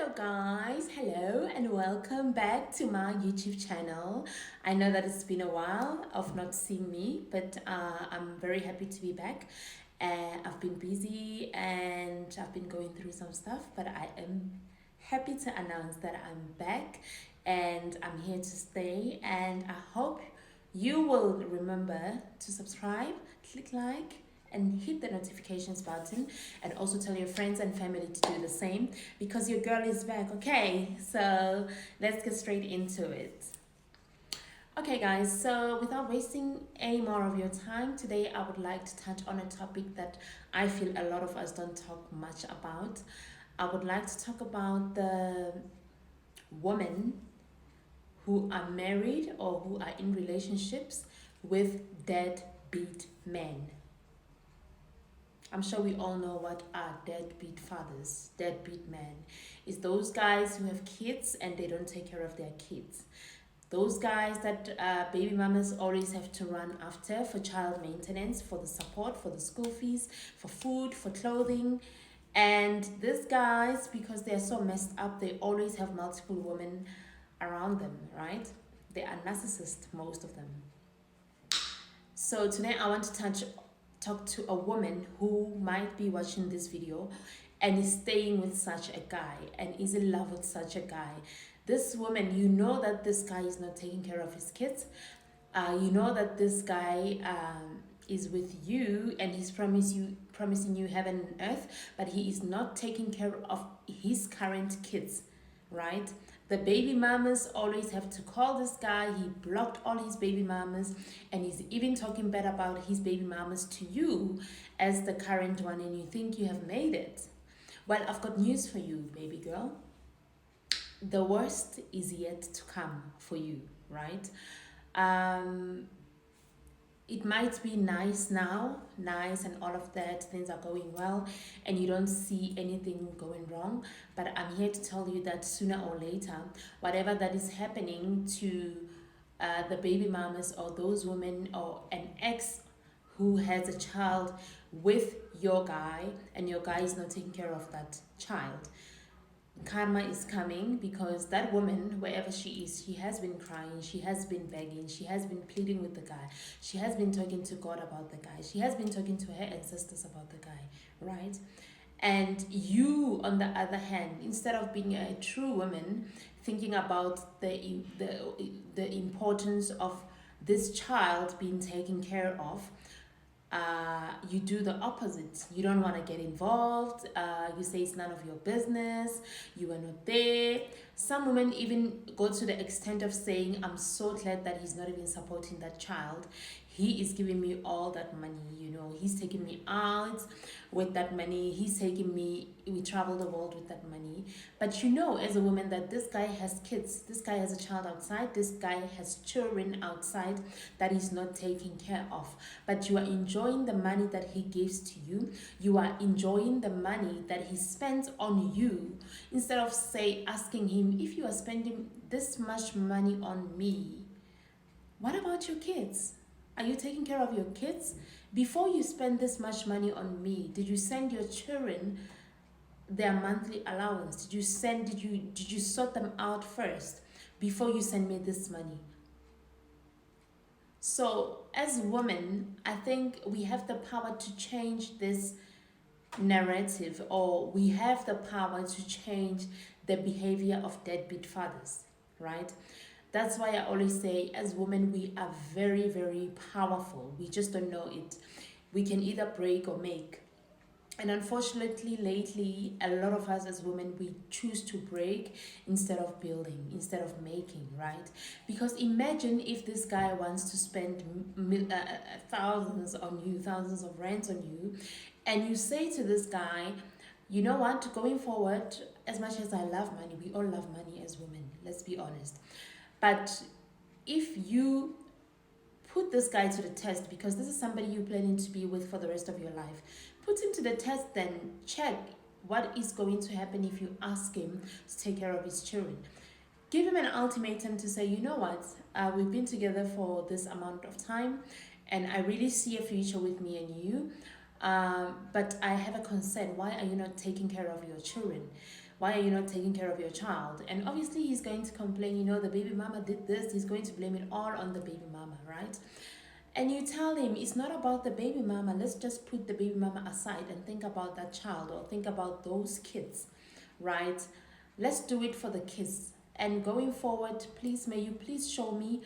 Hello guys, hello and welcome back to my YouTube channel. I know that it's been a while of not seeing me, but I'm very happy to be back. I've been busy and I've been going through some stuff, but I am happy to announce that I'm back and I'm here to stay, and I hope you will remember to subscribe, click like, and hit the notifications button, and also tell your friends and family to do the same because your girl is back. Okay, so let's get straight into it. Okay guys, so without wasting any more of your time, today I would like to touch on a topic that I feel a lot of us don't talk much about. I would like to talk about the women who are married or who are in relationships with deadbeat men. I'm sure we all know what are deadbeat fathers, deadbeat men. It's those guys who have kids and they don't take care of their kids. Those guys that baby mamas always have to run after for child maintenance, for the support, for the school fees, for food, for clothing. And these guys, because they're so messed up, they always have multiple women around them, right? They are narcissists, most of them. So today I want to talk to a woman who might be watching this video and is staying with such a guy and is in love with such a guy. This woman, you know that this guy is not taking care of his kids. You know that this guy is with you and he's promising you heaven and earth, but he is not taking care of his current kids, right? The baby mamas always have to call this guy. He blocked all his baby mamas and he's even talking bad about his baby mamas to you as the current one, and you think you have made it. Well, I've got news for you, baby girl. The worst is yet to come for you, right? It might be nice now, nice and all of that, things are going well and you don't see anything going wrong, but I'm here to tell you that sooner or later, whatever that is happening to the baby mamas or those women or an ex who has a child with your guy and your guy is not taking care of that child, karma is coming, because that woman, wherever she is, she has been crying, she has been begging, she has been pleading with the guy, she has been talking to God about the guy, she has been talking to her ancestors about the guy, right? And you, on the other hand, instead of being a true woman, thinking about the importance of this child being taken care of, you do the opposite. You don't want to get involved. You say it's none of your business. You are not there. Some women even go to the extent of saying, I'm so glad that he's not even supporting that child. He is giving me all that money, you know. He's taking me out with that money. He's taking me, we travel the world with that money. But you know, as a woman, that this guy has kids. This guy has a child outside. This guy has children outside that he's not taking care of. But you are enjoying the money that he gives to you. You are enjoying the money that he spends on you. Instead of, say, asking him, if you are spending this much money on me, what about your kids? Are you taking care of your kids? Before you spend this much money on me, did you send your children their monthly allowance? Did you sort them out first before you send me this money? So as women, I think we have the power to change this narrative, or we have the power to change the behavior of deadbeat fathers, right? That's why I always say, as women, we are very, very powerful. We just don't know it. We can either break or make. And unfortunately, lately, a lot of us as women, we choose to break instead of building, instead of making, right? Because imagine if this guy wants to spend thousands on you, thousands of rands on you, and you say to this guy, you know what, going forward, as much as I love money, we all love money as women, let's be honest. But if you put this guy to the test, because this is somebody you're planning to be with for the rest of your life, put him to the test, then check what is going to happen if you ask him to take care of his children. Give him an ultimatum to say, you know what, we've been together for this amount of time and I really see a future with me and you, but I have a concern. Why are you not taking care of your children? why are you not taking care of your child? And obviously he's going to complain, the baby mama did this. He's going to blame it all on the baby mama, right? And you tell him it's not about the baby mama. Let's just put the baby mama aside and think about that child, or think about those kids, right? Let's do it for the kids. And going forward, please, may you please show me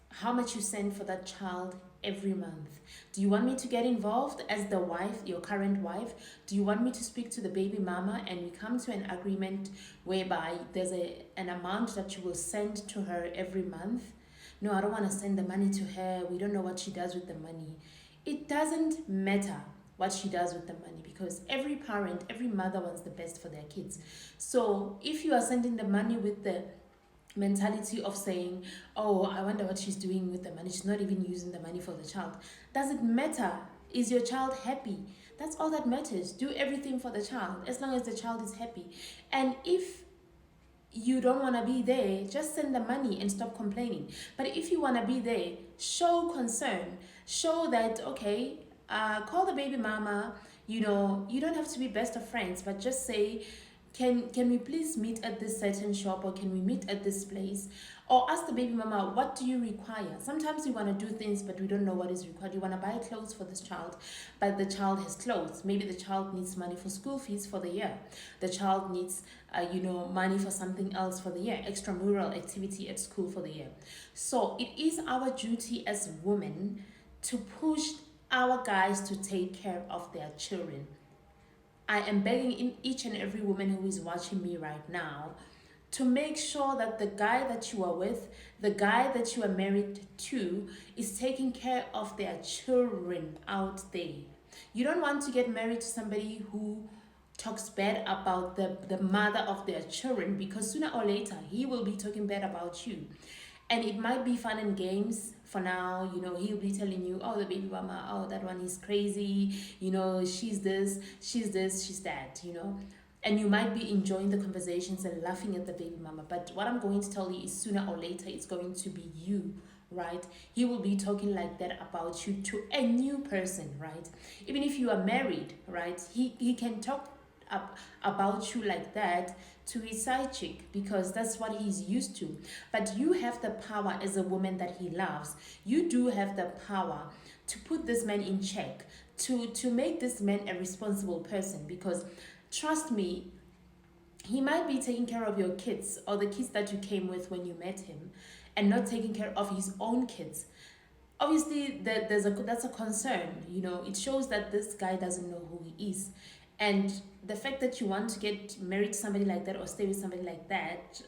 how much you send for that child every month. Do you want me to get involved as the wife, your current wife? Do you want me to speak to the baby mama and we come to an agreement whereby there's an amount that you will send to her every month? No, I don't want to send the money to her. We don't know what she does with the money. It doesn't matter what she does with the money, because every parent, every mother wants the best for their kids. So if you are sending the money with the mentality of saying, oh, I wonder what she's doing with the money, she's not even using the money for the child, does it matter? Is your child happy? That's all that matters. Do everything for the child as long as the child is happy. And if you don't want to be there, just send the money and stop complaining. But if you want to be there, show concern. Show that, okay, call the baby mama. You don't have to be best of friends, but just say, can we please meet at this certain shop, or can we meet at this place? Or ask the baby mama, what do you require? Sometimes we want to do things, but we don't know what is required. You want to buy clothes for this child, but the child has clothes. Maybe the child needs money for school fees for the year. The child needs, money for something else for the year, extramural activity at school for the year. So it is our duty as women to push our guys to take care of their children. I am begging in each and every woman who is watching me right now to make sure that the guy that you are with, the guy that you are married to, is taking care of their children out there. You don't want to get married to somebody who talks bad about the mother of their children, because sooner or later he will be talking bad about you. And it might be fun and games for now, he'll be telling you, oh, the baby mama, oh, that one is crazy, she's this, she's that, And you might be enjoying the conversations and laughing at the baby mama. But what I'm going to tell you is sooner or later, it's going to be you, right? He will be talking like that about you to a new person, right? Even if you are married, right? He can talk about you like that to his side chick, because that's what he's used to. But you have the power as a woman that he loves. You do have the power to put this man in check, to make this man a responsible person, because trust me, he might be taking care of your kids, or the kids that you came with when you met him, and not taking care of his own kids. Obviously, that's a concern. It shows that this guy doesn't know who he is. And the fact that you want to get married to somebody like that or stay with somebody like that,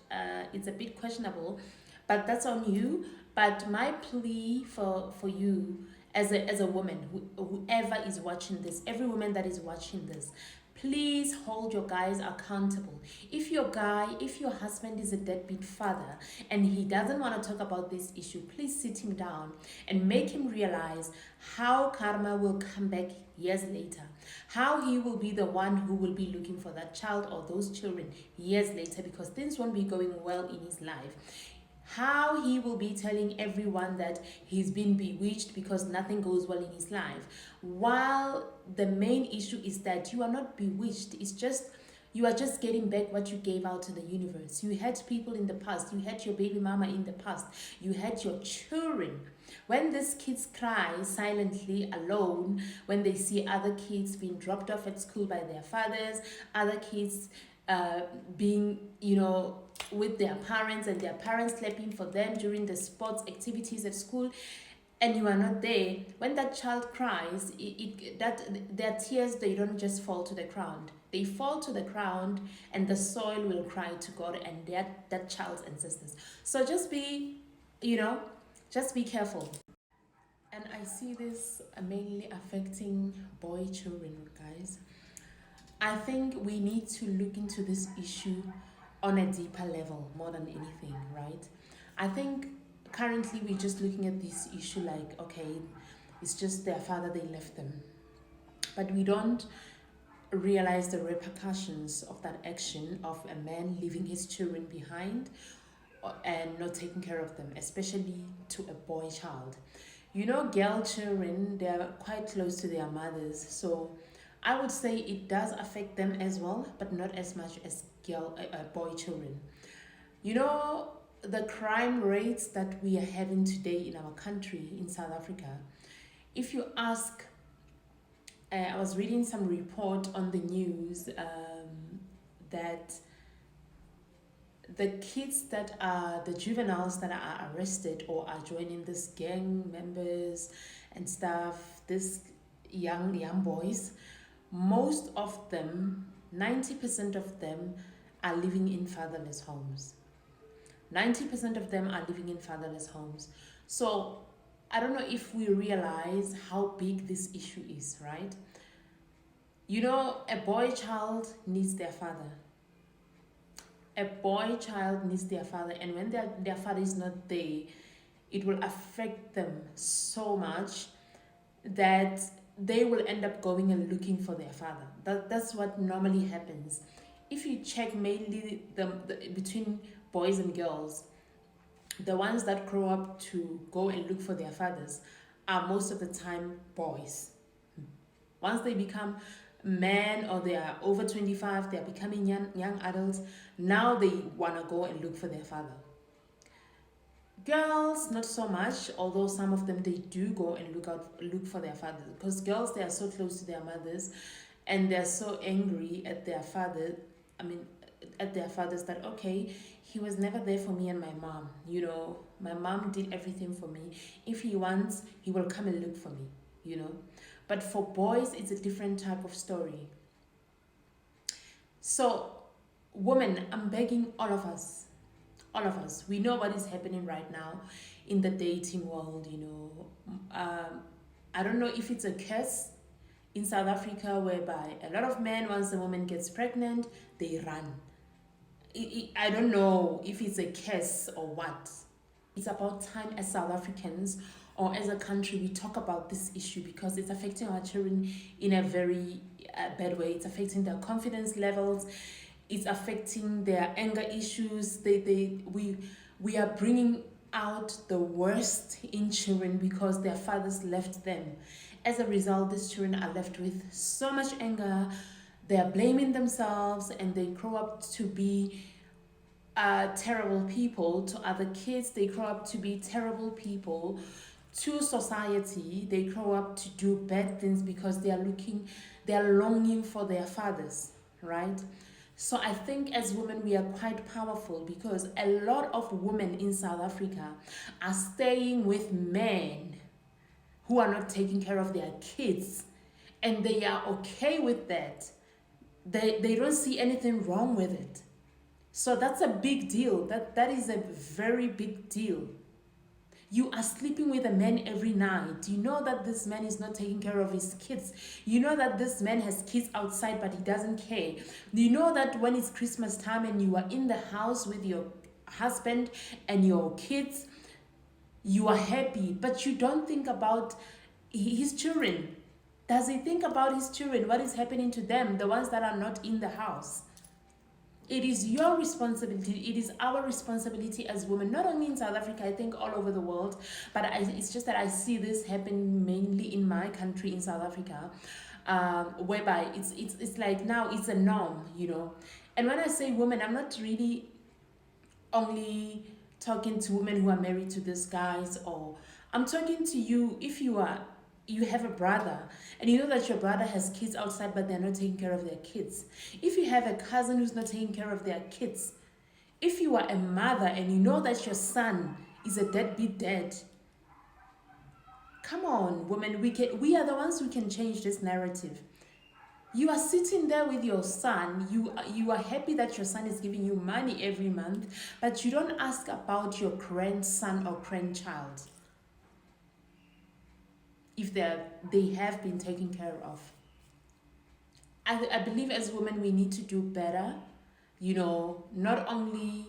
it's a bit questionable, but that's on you. But my plea for you as a woman, whoever is watching this, every woman that is watching this, please hold your guys accountable. If your husband is a deadbeat father and he doesn't want to talk about this issue, please sit him down and make him realize how karma will come back years later. How he will be the one who will be looking for that child or those children years later, because things won't be going well in his life. How he will be telling everyone that he's been bewitched because nothing goes well in his life, while the main issue is that you are not bewitched. It's just you are just getting back what you gave out to the universe. You had people in the past. You had your baby mama in the past. You had your children. When these kids cry silently alone, when they see other kids being dropped off at school by their fathers, other kids being, with their parents, and their parents clapping for them during the sports activities at school, and you are not there, when that child cries, their tears, they don't just fall to the ground. They fall to the ground, and the soil will cry to God and that child's ancestors. So just be careful. And I see this mainly affecting boy children, guys. I think we need to look into this issue on a deeper level more than anything, right? I think currently we're just looking at this issue like, okay, it's just their father, they left them. But we don't realize the repercussions of that action of a man leaving his children behind and not taking care of them, especially to a boy child. Girl children, they are quite close to their mothers, so I would say it does affect them as well, but not as much as boy children. You know, the crime rates that we are having today in our country, in South Africa, if you ask, I was reading some report on the news that the kids that are the juveniles that are arrested or are joining this gang members and stuff, this young boys, most of them, 90% of them, are living in fatherless homes. 90% of them are living in fatherless homes. So I don't know if we realize how big this issue is, right? You know, a boy child needs their father. A boy child needs their father, and when their father is not there, it will affect them so much that they will end up going and looking for their father. That's what normally happens. If you check mainly between boys and girls, the ones that grow up to go and look for their fathers are most of the time boys. Once they become men or they are over 25, they are becoming young adults, now they want to go and look for their father. Girls, not so much, although some of them, they do go and look for their fathers, because girls, they are so close to their mothers and they're so angry at their father. At their fathers, that okay, he was never there for me and my mom. You know, my mom did everything for me. If he wants, he will come and look for me, you know. But for boys, it's a different type of story. So, women, I'm begging all of us, we know what is happening right now in the dating world, you know. I don't know if it's a curse in South Africa, whereby a lot of men, once a woman gets pregnant, they run. I don't know if it's a curse or what. It's about time, as South Africans or as a country, we talk about this issue, because it's affecting our children in a very bad way. It's affecting their confidence levels. It's affecting their anger issues. We are bringing out the worst in children because their fathers left them. As a result, these children are left with so much anger. They are blaming themselves, and they grow up to be terrible people to other kids. They grow up to be terrible people to society. They grow up to do bad things because they are longing for their fathers, right? So I think as women, we are quite powerful, because a lot of women in South Africa are staying with men who are not taking care of their kids, and they are okay with that. They don't see anything wrong with it. So that's a big deal. That is a very big deal. You are sleeping with a man every night. You know that this man is not taking care of his kids. You know that this man has kids outside, but he doesn't care. You know that when it's Christmas time and you are in the house with your husband and your kids, you are happy, but you don't think about his children. Does he think about his children? What is happening to them, the ones that are not in the house? It is your responsibility. It is our responsibility as women, not only in South Africa, I think all over the world. But it's just that I see this happen mainly in my country, in South Africa, whereby it's like now it's a norm, you know. And when I say women, I'm not really only talking to women who are married to these guys, or I'm talking to you if you have a brother and you know that your brother has kids outside but they're not taking care of their kids. If you have a cousin who's not taking care of their kids. If you are a mother and you know that your son is a deadbeat dad. Come on, women, we are the ones who can change this narrative. You are sitting there with your son, you are happy that your son is giving you money every month, but you don't ask about your grandson or grandchild, if they have been taken care of. I believe as women we need to do better, you know, not only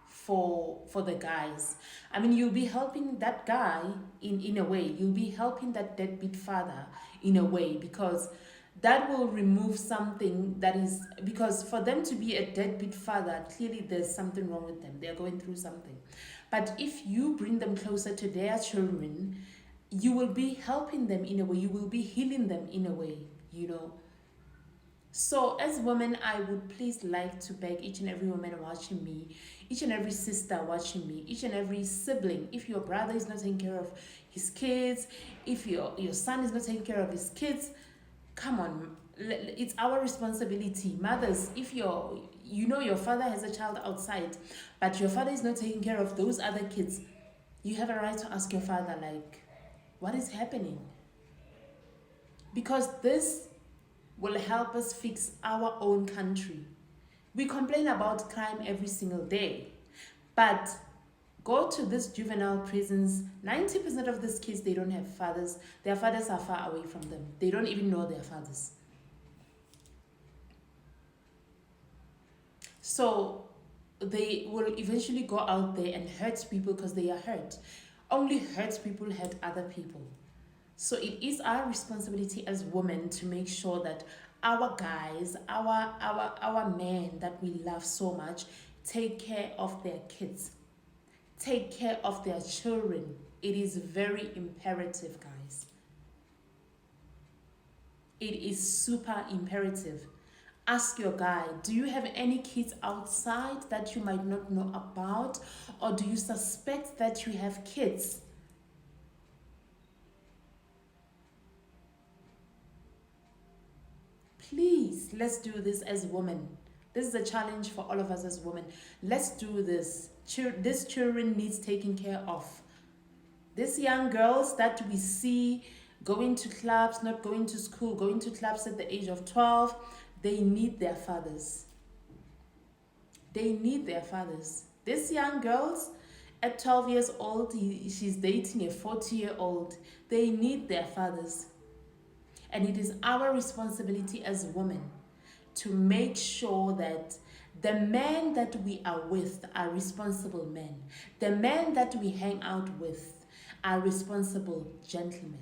for the guys. I mean, you'll be helping that guy in a way. You'll be helping that deadbeat father in a way, because that will remove something that is, because for them to be a deadbeat father, clearly there's something wrong with them. They're going through something. But if you bring them closer to their children, you will be helping them in a way. You will be healing them in a way, you know. So, as women, I would please like to beg each and every woman watching me, each and every sister watching me, each and every sibling. If your brother is not taking care of his kids, if your son is not taking care of his kids, come on, it's our responsibility. Mothers, if your father has a child outside, but your father is not taking care of those other kids, you have a right to ask your father, like, what is happening? Because this will help us fix our own country. We complain about crime every single day, but go to these juvenile prisons. 90% of these kids, they don't have fathers. Their fathers are far away from them. They don't even know their fathers. So they will eventually go out there and hurt people because they are hurt. Only hurt people hurt other people. So it is our responsibility as women to make sure that our guys, our men that we love so much, take care of their kids, take care of their children. It is very imperative, guys. It is super imperative. Ask your guy, do you have any kids outside that you might not know about? Or do you suspect that you have kids? Please, let's do this as women. This is a challenge for all of us as women. Let's do this. This children needs taking care of. These young girls that we see going to clubs, not going to school, going to clubs at the age of 12, they need their fathers. They need their fathers. These young girls at 12 years old, she's dating a 40-year-old. They need their fathers. And it is our responsibility as women to make sure that the men that we are with are responsible men. The men that we hang out with are responsible gentlemen.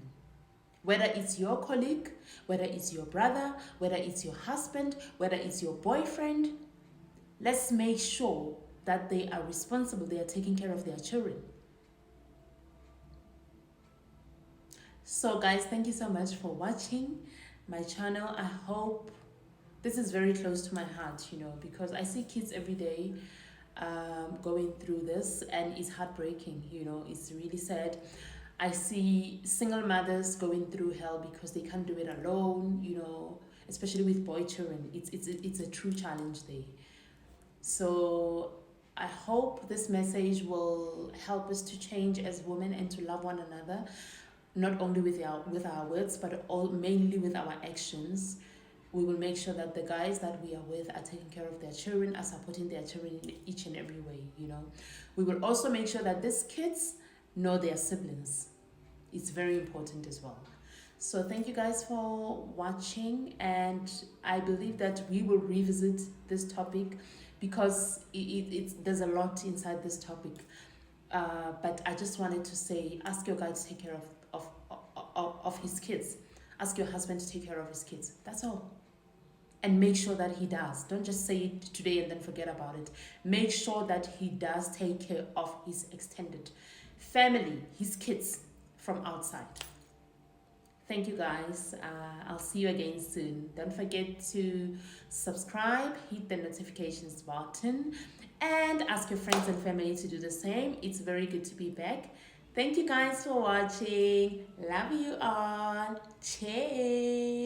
Whether it's your colleague, whether it's your brother, whether it's your husband, whether it's your boyfriend, let's make sure that they are responsible, they are taking care of their children. So guys, thank you so much for watching my channel. I hope this is very close to my heart, because I see kids every day going through this, and it's heartbreaking, it's really sad. I see single mothers going through hell because they can't do it alone, especially with boy children. It's a true challenge there. So I hope this message will help us to change as women and to love one another, not only with our words, but mainly with our actions. We will make sure that the guys that we are with are taking care of their children, are supporting their children in each and every way, We will also make sure that these kids know their siblings. It's very important as well. So thank you guys for watching, and I believe that we will revisit this topic because there's a lot inside this topic. But I just wanted to say, ask your guy to take care of his kids. Ask your husband to take care of his kids. That's all. And make sure that he does. Don't just say it today and then forget about it. Make sure that he does take care of his extended family, his kids from outside. Thank you guys. I'll see you again soon. Don't forget to subscribe, hit the notifications button, and ask your friends and family to do the same. It's very good to be back. Thank you guys for watching. Love you all. Cheers.